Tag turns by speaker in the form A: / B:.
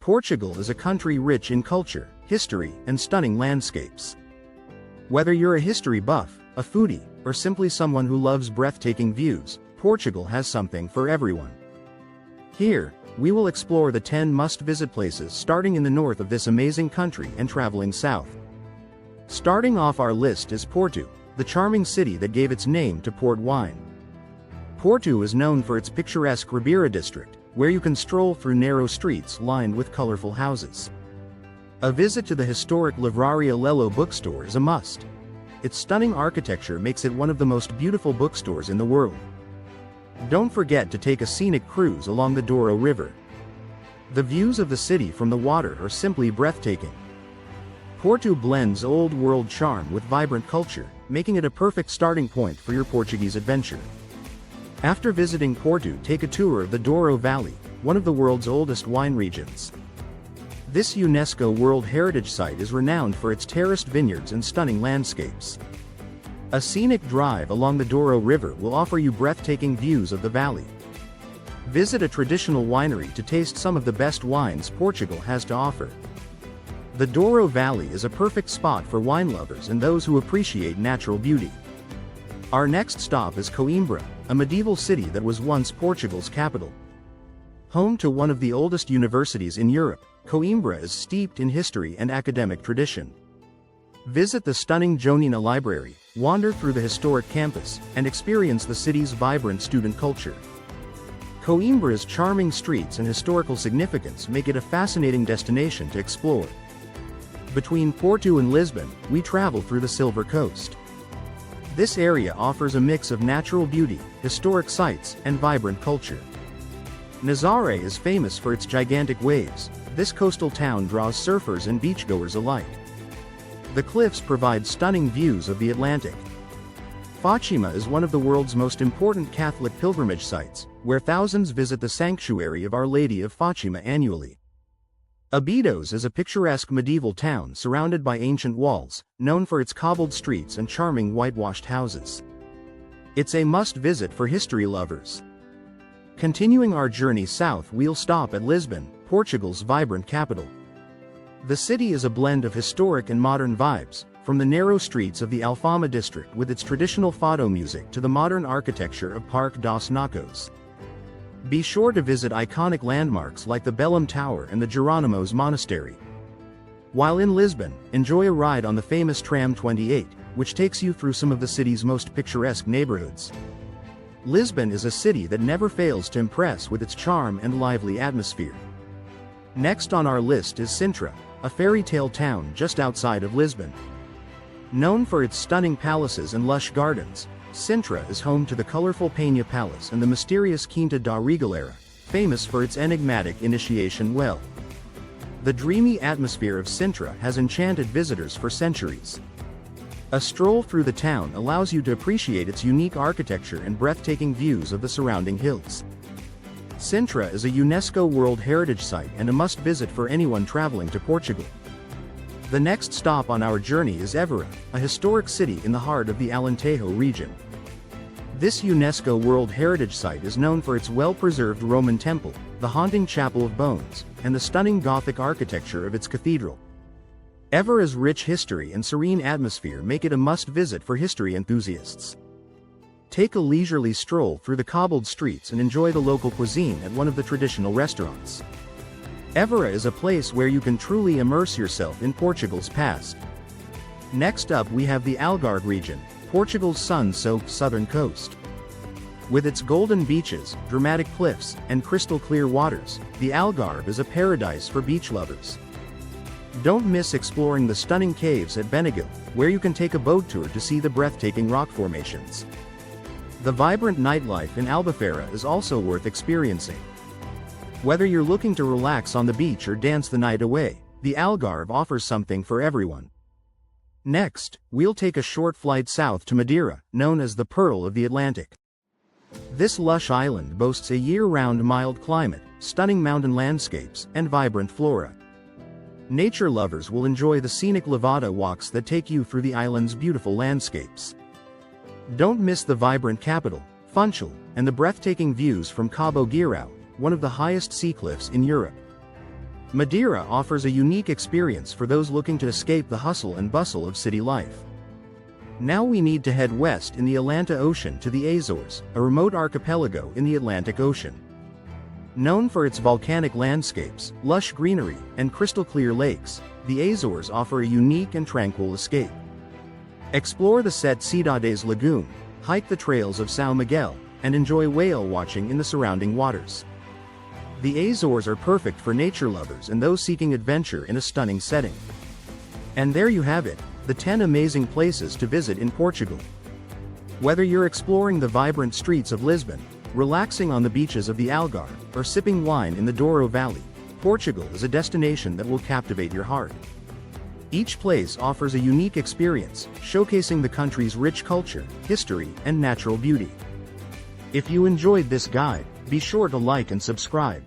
A: Portugal is a country rich in culture, history, and stunning landscapes. Whether you're a history buff, a foodie, or simply someone who loves breathtaking views, Portugal has something for everyone. Here, we will explore the 10 must-visit places starting in the north of this amazing country and traveling south. Starting off our list is Porto, the charming city that gave its name to port wine. Porto is known for its picturesque Ribeira district, where you can stroll through narrow streets lined with colorful houses. A visit to the historic Livraria Lello bookstore is a must. Its stunning architecture makes it one of the most beautiful bookstores in the world. Don't forget to take a scenic cruise along the Douro River. The views of the city from the water are simply breathtaking. Porto blends old-world charm with vibrant culture, making it a perfect starting point for your Portuguese adventure. After visiting Porto, take a tour of the Douro Valley, one of the world's oldest wine regions. This UNESCO World Heritage Site is renowned for its terraced vineyards and stunning landscapes. A scenic drive along the Douro River will offer you breathtaking views of the valley. Visit a traditional winery to taste some of the best wines Portugal has to offer. The Douro Valley is a perfect spot for wine lovers and those who appreciate natural beauty. Our next stop is Coimbra, a medieval city that was once Portugal's capital. Home to one of the oldest universities in Europe, Coimbra is steeped in history and academic tradition. Visit the stunning Joanina Library, wander through the historic campus, and experience the city's vibrant student culture. Coimbra's charming streets and historical significance make it a fascinating destination to explore. Between Porto and Lisbon, we travel through the Silver Coast. This area offers a mix of natural beauty, historic sites, and vibrant culture. Nazaré is famous for its gigantic waves. This coastal town draws surfers and beachgoers alike. The cliffs provide stunning views of the Atlantic. Fátima is one of the world's most important Catholic pilgrimage sites, where thousands visit the sanctuary of Our Lady of Fátima annually. Abidos is a picturesque medieval town surrounded by ancient walls, known for its cobbled streets and charming whitewashed houses. It's a must-visit for history lovers. Continuing our journey south, we'll stop at Lisbon, Portugal's vibrant capital. The city is a blend of historic and modern vibes, from the narrow streets of the Alfama district with its traditional fado music to the modern architecture of Parque dos Nacos. Be sure to visit iconic landmarks like the Belém Tower and the Jerónimos Monastery. While in Lisbon, enjoy a ride on the famous Tram 28, which takes you through some of the city's most picturesque neighborhoods. Lisbon is a city that never fails to impress with its charm and lively atmosphere. Next on our list is Sintra, a fairy tale town just outside of Lisbon. Known for its stunning palaces and lush gardens, Sintra is home to the colorful Penha Palace and the mysterious Quinta da Regalera, famous for its enigmatic initiation well. The dreamy atmosphere of Sintra has enchanted visitors for centuries. A stroll through the town allows you to appreciate its unique architecture and breathtaking views of the surrounding hills. Sintra is a UNESCO World Heritage Site and a must-visit for anyone traveling to Portugal. The next stop on our journey is Évora, a historic city in the heart of the Alentejo region. This UNESCO World Heritage Site is known for its well-preserved Roman temple, the haunting Chapel of Bones, and the stunning Gothic architecture of its cathedral. Évora's rich history and serene atmosphere make it a must-visit for history enthusiasts. Take a leisurely stroll through the cobbled streets and enjoy the local cuisine at one of the traditional restaurants. Évora is a place where you can truly immerse yourself in Portugal's past. Next up we have the Algarve region, Portugal's sun-soaked southern coast. With its golden beaches, dramatic cliffs, and crystal-clear waters, the Algarve is a paradise for beach lovers. Don't miss exploring the stunning caves at Beniguil, where you can take a boat tour to see the breathtaking rock formations. The vibrant nightlife in Albufeira is also worth experiencing. Whether you're looking to relax on the beach or dance the night away, the Algarve offers something for everyone. Next, we'll take a short flight south to Madeira, known as the Pearl of the Atlantic. This lush island boasts a year-round mild climate, stunning mountain landscapes, and vibrant flora. Nature lovers will enjoy the scenic Levada walks that take you through the island's beautiful landscapes. Don't miss the vibrant capital, Funchal, and the breathtaking views from Cabo Guirao, one of the highest sea cliffs in Europe. Madeira offers a unique experience for those looking to escape the hustle and bustle of city life. Now we need to head west in the Atlantic Ocean to the Azores, a remote archipelago in the Atlantic Ocean. Known for its volcanic landscapes, lush greenery, and crystal-clear lakes, the Azores offer a unique and tranquil escape. Explore the Sete Cidades Lagoon, hike the trails of São Miguel, and enjoy whale watching in the surrounding waters. The Azores are perfect for nature lovers and those seeking adventure in a stunning setting. And there you have it, the 10 amazing places to visit in Portugal. Whether you're exploring the vibrant streets of Lisbon, relaxing on the beaches of the Algarve, or sipping wine in the Douro Valley, Portugal is a destination that will captivate your heart. Each place offers a unique experience, showcasing the country's rich culture, history, and natural beauty. If you enjoyed this guide, be sure to like and subscribe.